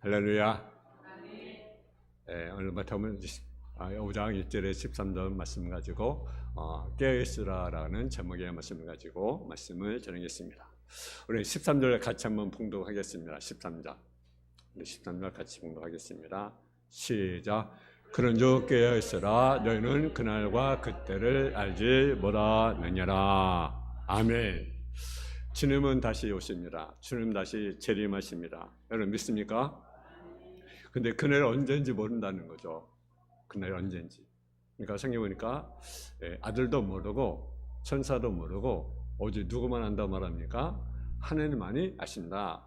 할렐루야. 오늘 마태복음 5장 1절에 13절 말씀 가지고 깨어있으라라는 제목의 말씀을 가지고 말씀을 전하겠습니다. 우리 13절 같이 한번 봉독하겠습니다. 13절. 우리 13절 같이 봉독하겠습니다. 시작. 그런즉 깨어있으라. 너희는 그날과 그때를 알지 못하느니라. 아멘. 주님은 다시 오십니다. 주님 다시 재림하십니다. 여러분 믿습니까? 근데 그날 언제인지 모른다는 거죠. 그날 언제인지. 그러니까 성경 보니까 아들도 모르고 천사도 모르고 오직 누구만 안다 말합니까? 하나님만이 아신다.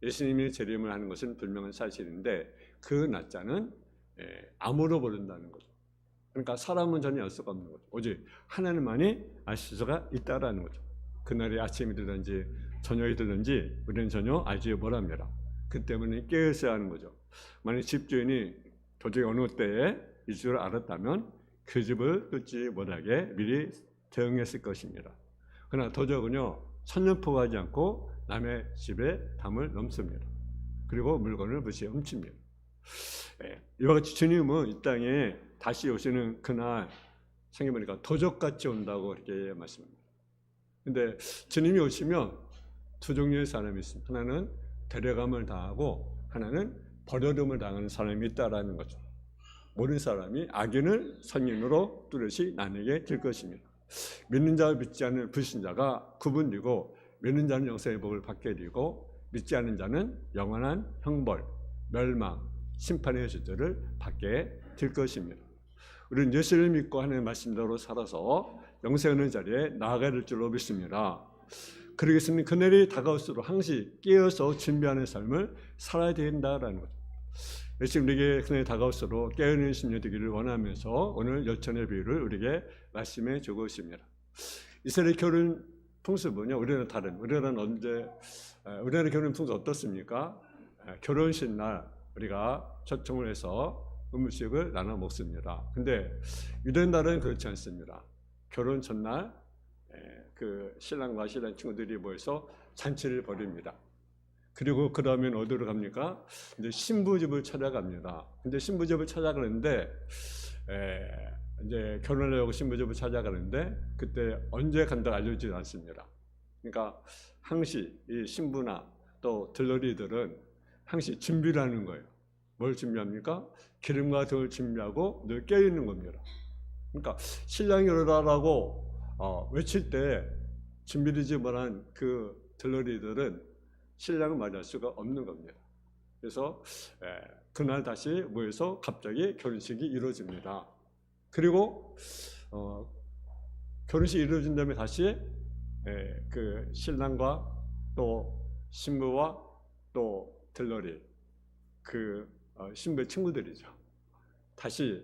예수님이 재림을 하는 것은 분명한 사실인데 그 날짜는 아무도 모른다는 거죠. 그러니까 사람은 전혀 알 수가 없는 거죠. 오직 하나님만이 아실 수가 있다라는 거죠. 그날이 아침이 되든지 저녁이 되든지 우리는 전혀 알지 못합니다. 그 때문에 깨어있어야 하는 거죠. 만약 집주인이 도저히 어느 때에 이 줄 알았다면 그 집을 뜯지 못하게 미리 대응했을 것입니다. 그러나 도적은요 선전포고하지 않고 남의 집에 담을 넘습니다. 그리고 물건을 무시해 훔칩니다. 이와 같이 주님은 이 땅에 다시 오시는 그날 성경 보니까 도적같이 온다고 이렇게 말씀합니다. 근데 주님이 오시면 두 종류의 사람이 있습니다. 하나는 데려감을 당하고 하나는 버려둠을 당하는 사람이 있다라는 거죠. 모든 사람이 악인을 선인으로 뚜렷이 나뉘게 될 것입니다. 믿는 자와 믿지 않는 불신자가 구분되고 믿는 자는 영생의 복을 받게 되고 믿지 않는 자는 영원한 형벌, 멸망, 심판의 저주를 받게 될 것입니다. 우리는 예수를 믿고 하나님의 말씀대로 살아서 영생하는 자리에 나아가야 될 줄로 믿습니다. 그러겠으면 그날이 다가올수록 항시 깨어서 준비하는 삶을 살아야 된다라는 거죠. 예수 우리에게 그날이 다가올수록 깨어있는 심령 되기를 원하면서 오늘 열천의 비유를 우리에게 말씀해 주고 있습니다. 이스라엘 결혼 풍습은요 우리는 다른. 우리나라 결혼 풍습 어떻습니까? 결혼식 날 우리가 초청을 해서 음식을 나눠 먹습니다. 근데 유대인들은 그렇지 않습니다. 결혼 전날 그 신랑과 신랑 친구들이 모여서 잔치를 벌입니다. 그리고 그러면 어디로 갑니까? 이제 신부집을 찾아갑니다. 근데 신부집을 찾아가는데 이제 결혼을 하고 신부집을 찾아가는데 그때 언제 간다고 알려지지 않습니다. 그러니까 항시 이 신부나 또 들러리들은 항시 준비를 하는 거예요. 뭘 준비합니까? 기름과 등을 준비하고 늘 깨어있는 겁니다. 그러니까 신랑이 오라라고 외칠 때 준비되지 못한 그 들러리들은 신랑을 맞이할 수가 없는 겁니다. 그래서 그날 다시 모여서 갑자기 결혼식이 이루어집니다. 그리고 결혼식이 이루어진 다음에 다시 그 신랑과 또 신부와 또 들러리 그 신부의 친구들이죠. 다시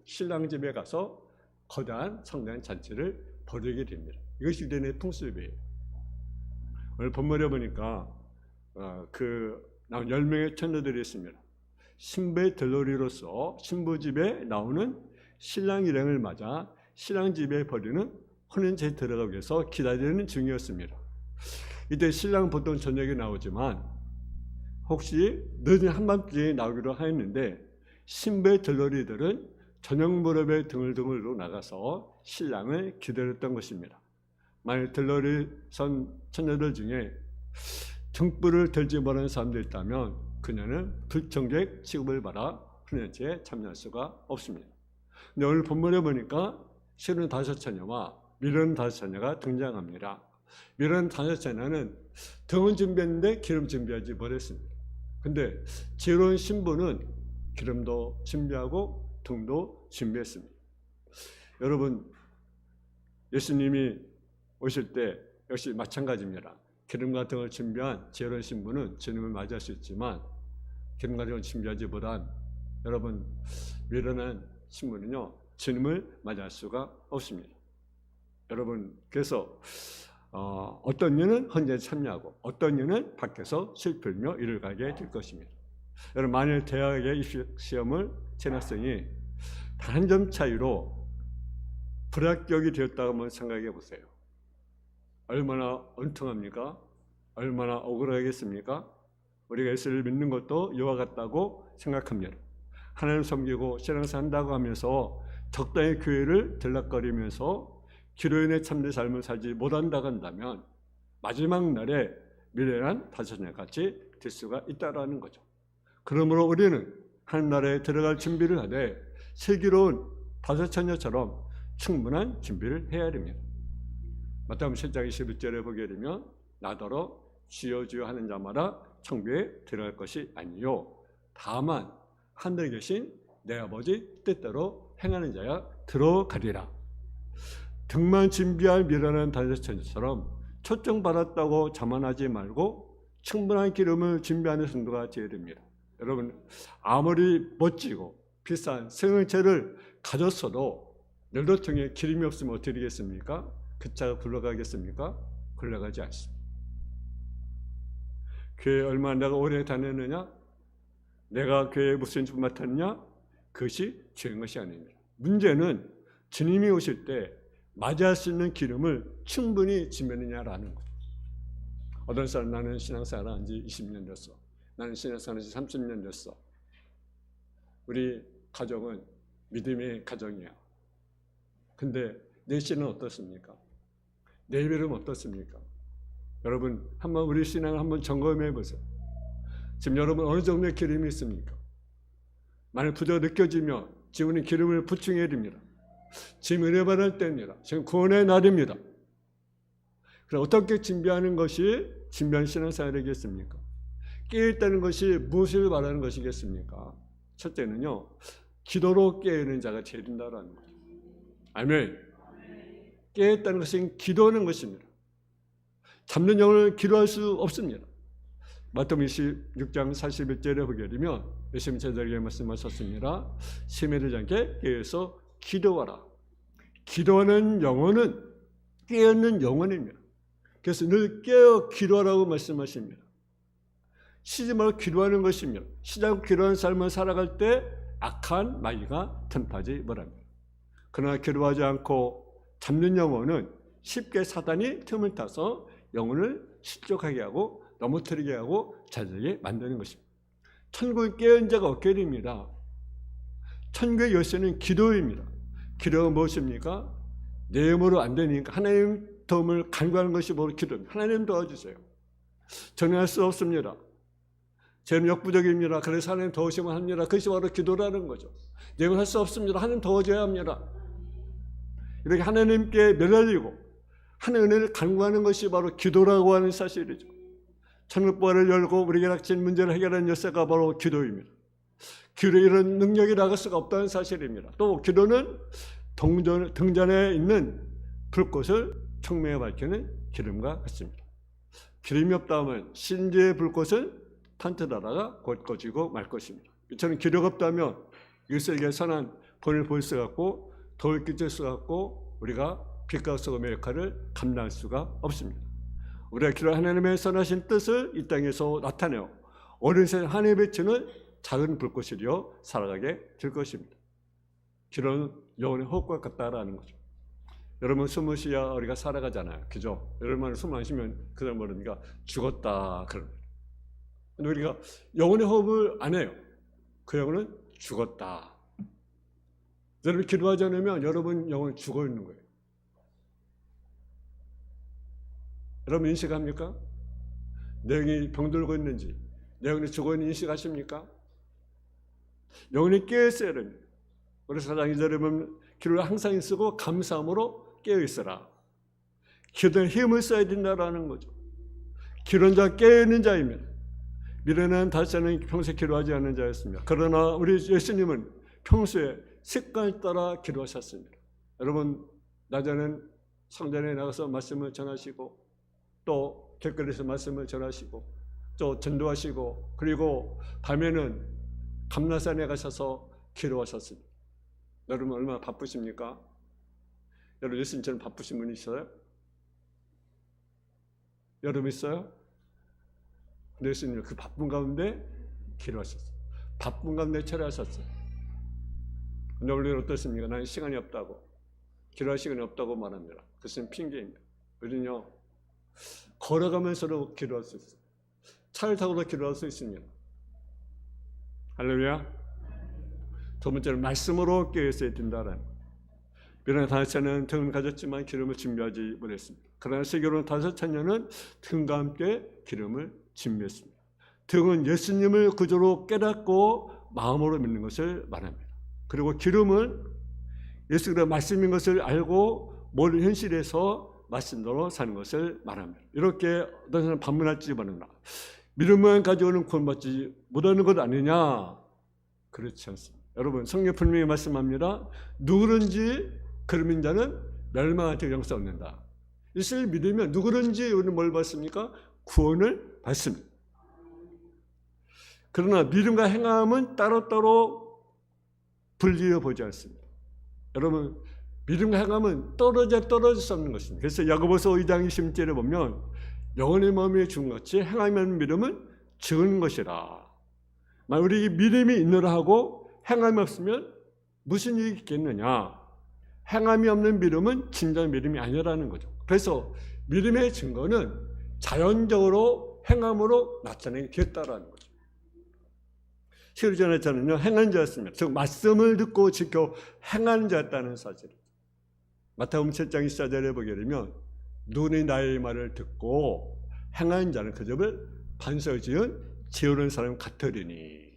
신랑 집에 가서 거대한 성대한 잔치를 벌이게 됩니다. 이것이 유대인의 풍습이에요. 오늘 본문에 보니까 나온 10명의 처녀들이 있습니다. 신부의 들러리로서 신부 집에 나오는 신랑 일행을 맞아 신랑 집에 벌이는 혼인제에 들어가기 위해서 기다리는 중이었습니다. 이때 신랑은 보통 저녁에 나오지만 혹시 늦은 한밤중에 나오기로 하였는데 신부의 들러리들은 저녁 무렵에 등을등으로 나가서 신랑을 기다렸던 것입니다. 만약 들러리 선 처녀들 중에 등불을 들지 못하는 사람들이 있다면 그녀는 불청객 취급을 받아 혼인제에 참여할 수가 없습니다. 근데 오늘 본문에 보니까 35처녀와 미련 5처녀가 등장합니다. 미련 5처녀는 등은 준비했는데 기름 준비하지 못했습니다. 근데 지혜로운 신부는 기름도 준비하고 등도 준비했습니다. 여러분 예수님이 오실 때 역시 마찬가지입니다. 기름과 등을 준비한 지혜로운 신부는 주님을 맞이할 수 있지만 기름과 등을 준비하지 못한 여러분 미련한 신부는요 주님을 맞이할 수가 없습니다. 여러분 그래서 어떤 이는 헌제에 참여하고 어떤 이는 밖에서 슬플며 이를 가게 될 것입니다. 여러분 만일 대학의 입시 시험을 재학생이 단 한 점 차이로 불합격이 되었다고 한번 생각해 보세요. 얼마나 엉뚱합니까? 얼마나 억울하겠습니까? 우리가 예수를 믿는 것도 이와 같다고 생각합니다. 하나님 섬기고 신앙생활 한다고 하면서 적당히 교회를 들락거리면서 기도인의 참된 삶을 살지 못한다고 한다면 마지막 날에 미련한 다섯녀같이 될 수가 있다라는 거죠. 그러므로 우리는 하나님 나라에 들어갈 준비를 하되 슬기로운 다섯처녀처럼 충분한 준비를 해야 됩니다. 마태복음 7장 21절에 보게 되면 나더러 주여 주여 하는 자마다 천국에 들어갈 것이 아니요 다만 하늘에 계신 내 아버지 뜻대로 행하는 자야 들어가리라. 등만 준비할 미련한 다섯처녀처럼 초청받았다고 자만하지 말고 충분한 기름을 준비하는 성도가 되어야 됩니다. 여러분 아무리 멋지고 비싼 성형체를 가졌어도 연료통에 기름이 없으면 어떻게 되겠습니까? 그 차가 굴러가겠습니까? 굴러가지 않습니다. 교회 얼마나 내가 오래 다녔느냐? 내가 교회에 무슨 일 맡았느냐? 그것이 중요한 것이 아닙니다. 문제는 주님이 오실 때 맞이할 수 있는 기름을 충분히 지면느냐라는 거죠. 어떤 사람 나는 신앙생활 한 지 20년 됐어. 나는 신앙생활 한 지 30년 됐어. 우리 가정은 믿음의 가정이야. 근데 내 신은 어떻습니까? 내 믿음은 어떻습니까? 여러분 한번 우리 신앙을 한번 점검해 보세요. 지금 여러분 어느 정도의 기름이 있습니까? 만약 부족가 느껴지면 지금 기름을 보충해야 됩니다. 지금 은혜 받을 때입니다. 지금 구원의 날입니다. 그럼 어떻게 준비하는 것이 진변 신앙생활이겠습니까? 깨어있다는 것이 무엇을 말하는 것이겠습니까? 첫째는요, 기도로 깨어있는 자가 되어야 된다는 거죠. 아멘. 깨어있다는 것은 기도하는 것입니다. 잠든 영을 기도할 수 없습니다. 마태복음 26장 41절에 보게 되면 예수님 제자에게 말씀하셨습니다. 심히 들지 않게 깨어서 기도하라. 기도하는 영혼은 깨어있는 영혼입니다. 그래서 늘 깨어 기도하라고 말씀하십니다. 쉬지 말고 기도하는 것입니다. 쉬지 않고 기도하는 삶을 살아갈 때 악한 마귀가 틈타지 못합니다. 그러나 기도하지 않고 잠든 영혼은 쉽게 사단이 틈을 타서 영혼을 실족하게 하고 넘어뜨리게 하고 자들게 만드는 것입니다. 천국에 깨어있는 자가 없게 됩니다. 천국의 열쇠는 기도입니다. 기도가 무엇입니까? 내 힘으로 안 되니까 하나님 도움을 간구하는 것이 바로 기도입니다. 하나님 도와주세요. 저는 할 수 없습니다. 저는 역부족입니다. 그래서 하나님 도우시면 합니다. 그것이 바로 기도라는 거죠. 내가 할 수 없습니다. 하나님 도와줘야 합니다. 이렇게 하나님께 매달리고 하나님의 은혜를 간구하는 것이 바로 기도라고 하는 사실이죠. 천국보화를 열고 우리에게 닥친 문제를 해결하는 열쇠가 바로 기도입니다. 기도에 이런 능력이 나갈 수가 없다는 사실입니다. 또 기도는 등잔에 있는 불꽃을 청명히 밝히는 기름과 같습니다. 기름이 없다 하면 신지의 불꽃은 탄트다라가 곧 꺼지고 말 것입니다. 이처럼 기도가 없다면 이웃에게 선한 본을 보일 수가 없고 도울 끼칠 수가 없고 우리가 빛과 소금의 역할을 감당할 수가 없습니다. 우리가 기도 하나님의 선하신 뜻을 이 땅에서 나타내어 어린 세상 하늘에 비추는 작은 불꽃이려 살아가게 될 것입니다. 기도는 영혼의 호흡과 같다라는 거죠. 여러분 숨을 쉬어야 우리가 살아가잖아요. 그죠? 여러분 숨 안 쉬면 그 사람 모르니까 죽었다 그럽니다. 근데 우리가 영혼의 호흡을 안 해요. 그 영혼은 죽었다. 여러분 기도하지 않으면 여러분 영혼은 죽어 있는 거예요. 여러분 인식합니까? 내 영이 병들고 있는지, 내 영이 죽어 있는 인식하십니까? 영혼이 깨어있어야 됩니다. 우리 사장 2절에 보면 기도를 항상 쓰고 감사함으로 깨어있어라. 기도에 힘을 써야 된다는 거죠. 기도는 자 깨어있는 자입니다. 미련한 다시는 평소에 기도하지 않는 자였습니다. 그러나 우리 예수님은 평소에 습관을 따라 기도하셨습니다. 여러분 낮에는 성전에 나가서 말씀을 전하시고 또 길거리에서 말씀을 전하시고 또 전도하시고 그리고 밤에는 감람산에 가셔서 기도하셨습니다. 여러분 얼마나 바쁘십니까? 여러분 예수님처럼 바쁘신 분 있어요? 여러분 있어요? 근데 예수님은 그 바쁜 가운데 기도하셨어요. 바쁜 가운데 철회하셨어요. 근데 우리는 어떻습니까? 나는 시간이 없다고 기도할 시간이 없다고 말합니다. 그것은 핑계입니다. 우리는요 걸어가면서도 기도할 수 있어요. 차를 타고도 기도할 수 있습니다. 할렐루야. 두 번째는 말씀으로 깨어있어야 된다라는 거예요. 비록 다윗은 등을 가졌지만 기름을 준비하지 못했습니다. 그러나 세계로는 다윗 자녀는 등과 함께 기름을 준비했습니다. 등은 예수님을 구주로 깨닫고 마음으로 믿는 것을 말합니다. 그리고 기름은 예수 그리스도의 말씀인 것을 알고 모든 현실에서 말씀대로 사는 것을 말합니다. 이렇게 어떤 사람은 반문할지 모른다. 믿음만 가지고는 구원받지 못하는 것 아니냐? 그렇지 않습니다. 여러분 성경 분명히 말씀합니다. 누구든지 그런 자는 멸망한테 영생 얻는다. 예수를 믿으면 누구든지 우리는 뭘 받습니까? 구원을 받습니다. 그러나 믿음과 행함은 따로따로 분리해 보지 않습니다. 여러분 믿음과 행함은 떨어질 수 없는 것입니다. 그래서 야고보서 2장 20절에 보면 영혼의 마음이 죽은 같이 행함이 없는 믿음은 죽은 것이라. 만약 우리 믿음이 있느라 하고 행함이 없으면 무슨 일이 있겠느냐? 행함이 없는 믿음은 진정 믿음이 아니라는 거죠. 그래서 믿음의 증거는 자연적으로 행함으로 나타내게 됐다라는 거죠. 시리전에 저는요 행한 자였습니다. 즉 말씀을 듣고 지켜 행하는 자였다는 사실. 마태복음 7장 24절에 보게 되면 눈이 나의 말을 듣고 행하는 자는 그 집을 반석 지은 지으는 사람 같으리니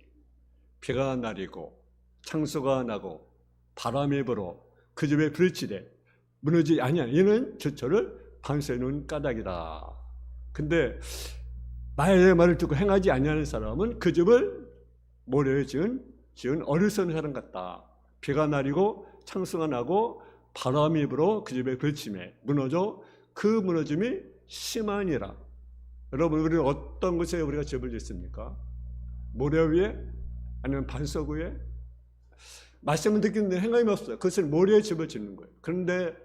비가 내리고 창수가 나고 바람이 불어 그 집에 부딪히되 무너지지 아니하니 이는 저처를 반석에 놓은 까닭이다. 근데 나의 말을 듣고 행하지 아니하는 사람은 그 집을 모래에 지은 어리석은 사람 같다. 비가 내리고 창수가 나고 바람이 불어 그 집에 부딪히매 무너져 그 무너짐이 심하니라. 여러분 우리는 어떤 곳에 우리가 집을 짓습니까? 모래 위에? 아니면 반석 위에? 말씀을 듣기는 행함이 없어요. 그것은 모래에 집을 짓는 거예요. 그런데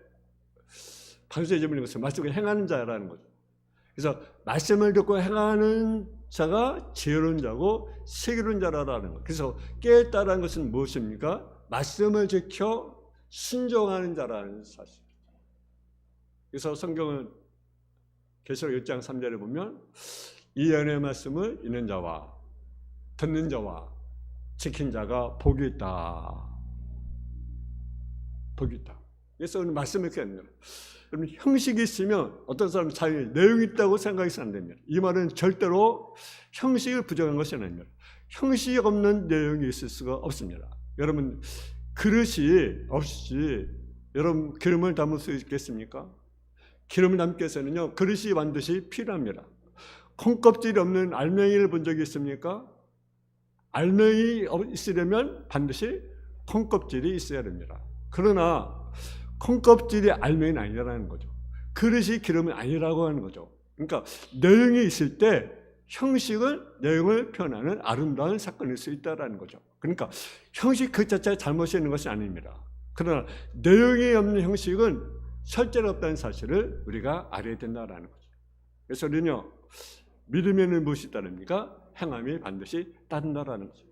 반석에 집을 짓는 것은 말씀을 행하는 자라는 거죠. 그래서 말씀을 듣고 행하는 자가 지혜로운 자고 슬기로운 자라는 거예요. 그래서 깨었다는 것은 무엇입니까? 말씀을 지켜 순종하는 자라는 사실. 그래서 성경은 계시록 1장 3절에 보면 이 연의 말씀을 읽는 자와 듣는 자와 지킨 자가 복이 있다. 복이 있다. 그래서 오늘 말씀을 깨는 거예요. 여러분 형식이 있으면 어떤 사람은 자기 내용이 있다고 생각해서는 안 됩니다. 이 말은 절대로 형식을 부정한 것이 아닙니다. 형식이 없는 내용이 있을 수가 없습니다. 여러분 그릇이 없이 여러분 기름을 담을 수 있겠습니까? 기름을 담기 위해서는요 그릇이 반드시 필요합니다. 콩껍질이 없는 알맹이를 본 적이 있습니까? 알맹이 있으려면 반드시 콩껍질이 있어야 됩니다. 그러나 콩껍질이 알맹이는 아니라는 거죠. 그릇이 기름은 아니라고 하는 거죠. 그러니까 내용이 있을 때 형식은 내용을 표현하는 아름다운 사건일 수 있다는 거죠. 그러니까 형식 그 자체가 잘못이 있는 것이 아닙니다. 그러나 내용이 없는 형식은 실제로 없다는 사실을 우리가 알아야 된다는 거죠. 그래서 우리는요 믿음에는 무엇이 따릅니까? 행함이 반드시 따른다는 거죠.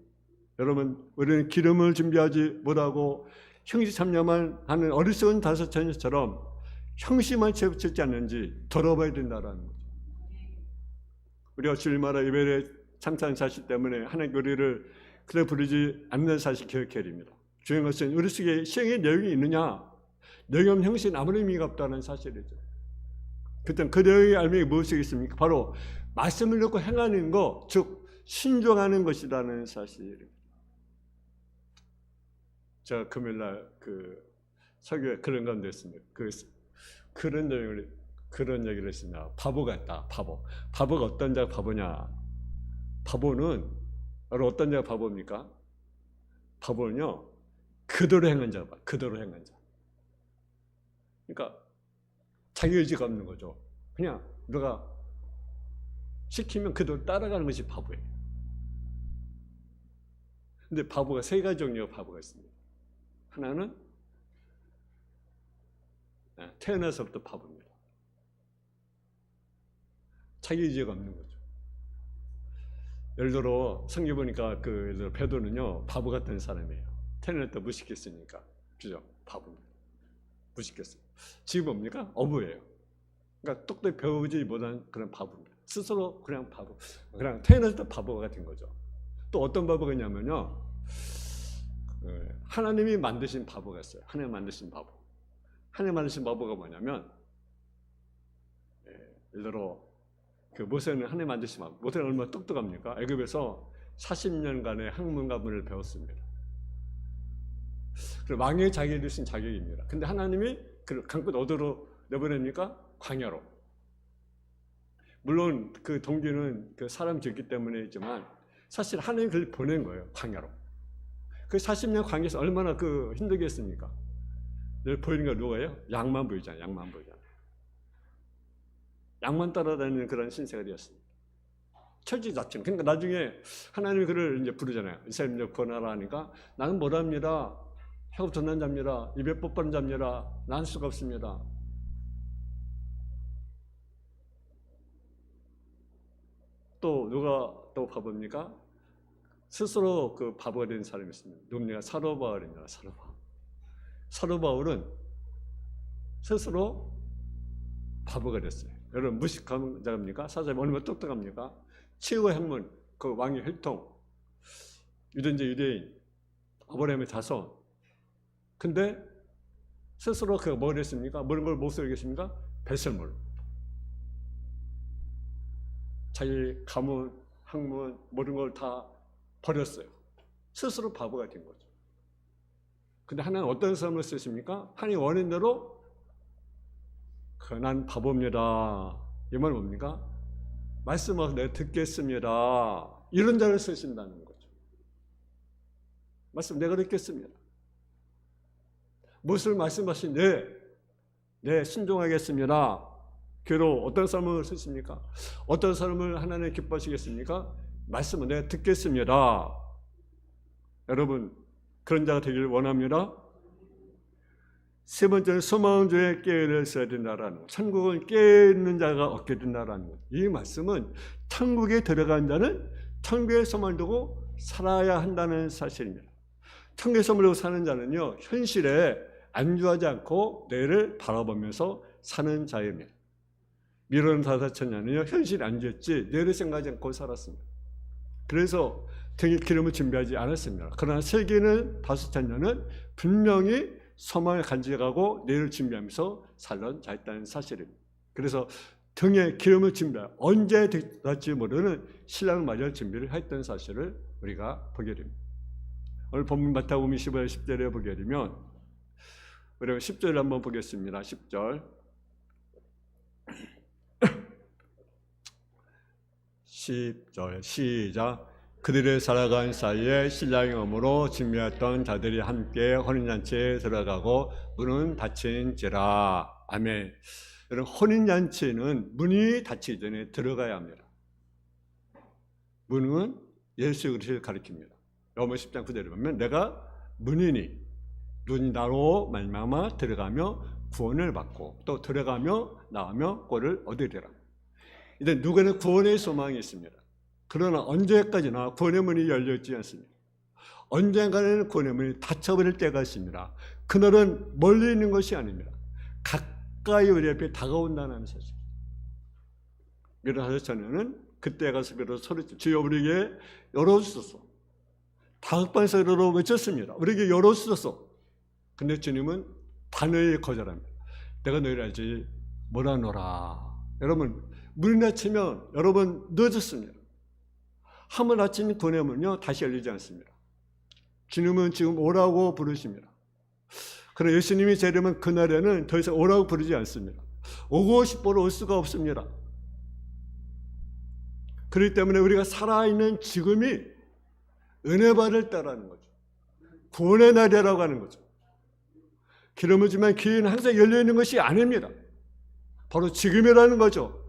여러분 우리는 기름을 준비하지 못하고 형식 참여만 하는 어리석은 다섯 자녀처럼 형식만 채우지 않는지 돌아봐야 된다는 거죠. 우리가 주일마다 예배에 참사하는 사실 때문에 하나님 우리를 그래 부르지 않는 사실 기억해야 됩니다. 중요한 것은 우리 속에 시행의 내용이 있느냐, 내용 없는 형식은 아무런 의미가 없다는 사실이죠. 그때 그 내용의 알맹이 무엇이 있습니까? 바로 말씀을 듣고 행하는 것, 즉 순종하는 것이라는 사실입니다. 제가 금요일날 그 설교에 그런 건데 했습니다. 그런 내용을 그런 얘기를 했습니다. 바보 같다. 바보가 어떤 자가 바보냐? 바보는 바로 어떤 자가 바보입니까? 바보는요 그대로 행한 자 봐. 그대로 행한 자. 그러니까 자기 의지가 없는 거죠. 그냥 누가 시키면 그대로 따라가는 것이 바보예요. 근데 바보가 세 가지 종류의 바보가 있습니다. 하나는 태어나서부터 바보입니다. 자기 의지가 없는 거죠. 예를 들어 성경 보니까 예를 들어 베드로는요 바보 같은 사람이에요. 태어날 때 무식했으니까, 그죠? 바보입니다. 무식했어요. 지금 뭡니까? 어부예요. 그러니까 똑똑히 배우지 못한 그런 바보입니다. 스스로 그냥 바보, 그냥 태어났을 때 바보가 된 거죠. 또 어떤 바보가 있냐면요, 하나님이 만드신 바보가 있어요. 하나님 만드신 바보. 하나님 만드신 바보가 뭐냐면, 예를 들어 그 모세는 하나님 만드신 바보. 모세는 얼마나 똑똑합니까? 애굽에서 40년간의 학문과 문을 배웠습니다. 왕의 자격이 주신 자격입니다. 근데 하나님이 그를 강끝 어디로 내보냅니까? 광야로. 물론 그 동기는 그 사람 짓기 때문이지만 사실 하나님이 그를 보낸 거예요. 광야로. 그 40년 광야에서 얼마나 그 힘들겠습니까? 늘 보이는 건 누구예요? 양만 보이잖아요. 양만 보이잖아요. 양만 따라다니는 그런 신세가 되었습니다. 처지 자체는. 그러니까 나중에 하나님이 그를 이제 부르잖아요. 이스라엘 권하라 하니까 나는 못합니다. 혀가 전난 자입니다. 입에 뽀뽀는 자입니다. 난 수가 없습니다. 또 누가 또 바보입니까? 스스로 그 바보가 된 사람이 있습니다. 누굽니까? 사도 바울입니다. 사도 바울. 사도 바울은 스스로 바보가 됐어요. 여러분 무식한 자입니까? 사자가 얼마나 똑똑합니까? 최고의 학문, 그 왕의 혈통, 유대인제 유대인, 아브라함의 자손. 근데 스스로 그가 뭘 했습니까? 모든 걸 못 쓰겠습니까? 배설물. 자기 가문, 학문, 모든 걸 다 버렸어요. 스스로 바보가 된 거죠. 근데 하나님은 어떤 삶을 쓰십니까? 하나님 원하는 대로 난 바보입니다. 이 말은 뭡니까? 말씀을 내가 듣겠습니다. 이런 자를 쓰신다는 거죠. 말씀 내가 듣겠습니다. 무엇을 말씀하신 네, 순종하겠습니다. 괴로 어떤 삶을 쓰십니까? 어떤 삶을 하나님 기뻐하시겠습니까? 말씀을 내가 듣겠습니다. 여러분 그런 자가 되기를 원합니다. 세 번째는 소망주에 깨어있어야 된다라는 것. 천국은 깨어있는 자가 얻게 된다라는 것. 이 말씀은 천국에 들어간 자는 천국의 소망을 두고 살아야 한다는 사실입니다. 천국의 소망을 두고 사는 자는요, 현실에 안주하지 않고 내일을 바라보면서 사는 자입니다. 미로는 다사천년은요, 현실에 안주했지 내일을 생각하지 않고 살았습니다. 그래서 등에 기름을 준비하지 않았습니다. 그러나 세계는 다사천년은 분명히 소망을 간직하고 내일을 준비하면서 살던 자였다는 사실입니다. 그래서 등에 기름을 준비하여 언제 될지 모르는 신랑을 맞이할 준비를 했던 사실을 우리가 보게 됩니다. 오늘 본문 마태복음 25장 10절에 보게 되면 우리가 10절을 한번 보겠습니다. 10절 10절 시작. 그들의 살아간 사이에 신랑이 오므로 준비했던 자들이 함께 혼인잔치에 들어가고 문은 닫힌지라. 아멘. 여러분 혼인잔치는 문이 닫히기 전에 들어가야 합니다. 문은 예수 그리스도를 가리킵니다. 로마 10장 9절에 보면 내가 문이니 눈이 나로 말미암아 들어가며 구원을 받고 또 들어가며 나오며 꼴을 얻으리라. 이제 누구는 구원의 소망이 있습니다. 그러나 언제까지나 구원의 문이 열려있지 않습니다. 언젠가는 구원의 문이 닫혀버릴 때가 있습니다. 그날은 멀리 있는 것이 아닙니다. 가까이 우리 앞에 다가온다는 사실. 미련하셨잖아요. 그때 가서 비로소 소리쳐 주여 우리에게 열어주소서. 다급한 소리로 외쳤습니다. 우리에게 열어주소서. 근데 주님은 단호히 거절합니다. 내가 너희를 알지 뭐라노라. 여러분 문이 닫히면 여러분 늦었습니다. 한번 닫힌 구원의 문은요 다시 열리지 않습니다. 주님은 지금 오라고 부르십니다. 그러나 예수님이 재림은 그날에는 더 이상 오라고 부르지 않습니다. 오고 싶어도 올 수가 없습니다. 그렇기 때문에 우리가 살아있는 지금이 은혜 받을 때라는 거죠. 구원의 날이라고 하는 거죠. 기름을 주면 귀는 항상 열려있는 것이 아닙니다. 바로 지금이라는 거죠.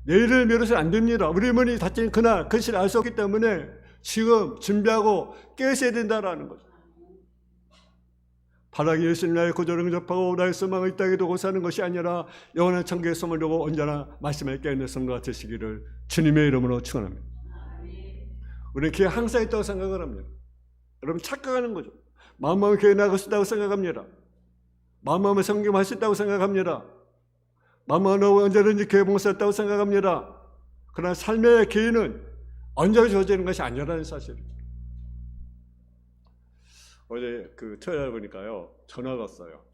내일을 미뤄서는 안 됩니다. 우리 문이 닫힌 그날 그 시를 알 수 없기 때문에 지금 준비하고 깨어있어야 된다는 거죠. 바라기 예수님 나의 구조를 응접하고 나의 소망을 이 땅에 두고 사는 것이 아니라 영원한 천국의 소망을 두고 언제나 말씀에 깨어있는 성도가 되시기를 주님의 이름으로 축원합니다. 우리는 교회 항상 있다고 생각을 합니다. 여러분 착각하는 거죠. 마음마음에 교회 나갈 수 있다고 생각합니다. 마음마음에 성경할 수 있다고 생각합니다. 마음마음에 언제든지 교회 봉사했다고 생각합니다. 그러나 삶의 기회는 언제 주어지는 것이 아니라는 사실입니다. 어제 토요일 보니까요, 전화가 왔어요.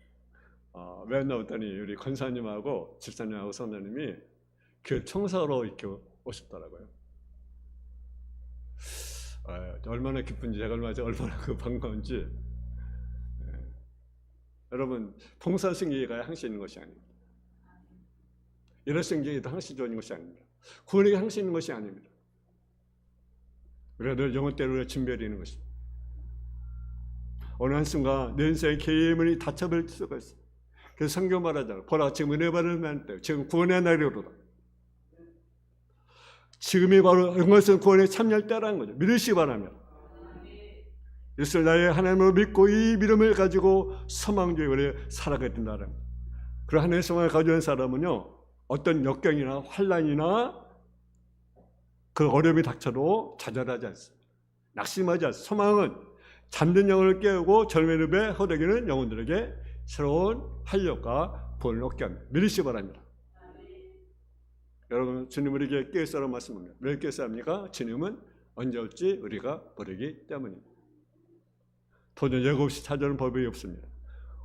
왜 나왔더니 우리 권사님하고 집사님하고 선생님이 교회 청소하러 이렇게 오셨더라고요. 얼마나 기쁜지, 제가 얼마나 반가운지. 여러분, 봉사 승리가 항시 있는 것이 아닙니다. 이런 성경에도 항시 주어진 것이 아닙니다. 구원이 항시 있는 것이 아닙니다. 우리가 늘 영혼대로 준비해야 되는 것입니다. 어느 한순간 내 인생의 계문이 닫혀버릴 수가 있어요. 그래서 성경 말하잖아요. 보라, 지금 은혜 받을 때, 지금 구원의 날이로다. 지금이 바로 이것은 구원에 참여할 때라는 거죠. 믿으시기 바랍니다. 예수를 나의 하나님으로 믿고 이 믿음을 가지고 소망적으로 살아가야 된다는 거예요. 그리고 하나님의 소망을 가지고 있는 사람은요, 어떤 역경이나 환난이나 그 어려움이 닥쳐도 좌절하지 않습니다. 낙심하지 않습니다. 소망은 잠든 영혼을 깨우고 젊은 읍에 허덕이는 영혼들에게 새로운 활력과 본을 얻게 합니다. 믿으시기 바랍니다. 여러분, 주님 우리에게 깨우치라고 말씀합니다. 왜 깨우쳐야 합니까? 주님은 언제 올지 우리가 모르기 때문입니다. 도저히 예고 없이 찾아오는 법이 없습니다.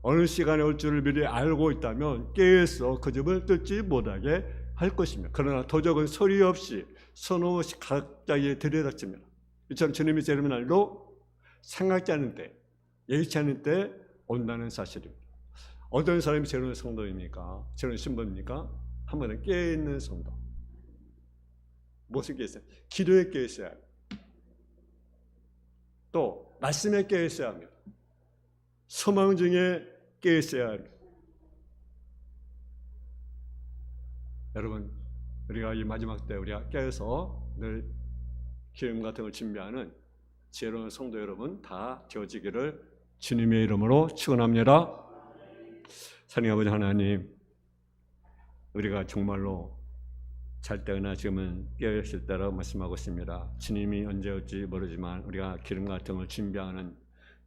어느 시간에 올 줄을 미리 알고 있다면 깨어서 그 집을 뚫지 못하게 할 것입니다. 그러나 도적은 소리 없이 선호 없이 갑자기 들이닥칩니다. 이처럼 주님이 재림의 날도 생각지 않은 때, 예기치 않은 때 온다는 사실입니다. 어떤 사람이 재림의 성도입니까? 재림의 신부입니까? 한 번은 깨어있는 성도. 무엇을 깨어있어요? 기도에 깨어있어야 합니다. 또 말씀에 깨어있어야 합니다. 소망 중에 깨어있어야 합니다. 여러분, 우리가 이 마지막 때 우리가 깨어서 늘 기름 같은 걸 준비하는 지혜로운 성도 여러분 다 되어지기를 주님의 이름으로 축원합니다. 하나님 아버지 하나님, 우리가 정말로 잘 때나 지금은 깨어있을 때라고 말씀하고 있습니다. 주님이 언제 올지 모르지만 우리가 기름 같은 걸 준비하는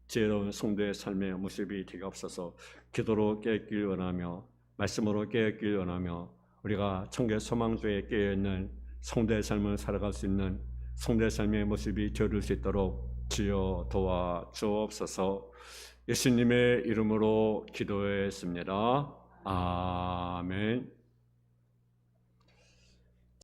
지혜로운 성도의 삶의 모습이 되게 없어서 기도로 깨어있길 원하며 말씀으로 깨어있길 원하며 우리가 청계 소망주에 깨어있는 성도의 삶을 살아갈 수 있는 성도의 삶의 모습이 되어줄 수 있도록 주여 도와 주옵소서. 예수님의 이름으로 기도했습니다. 아멘.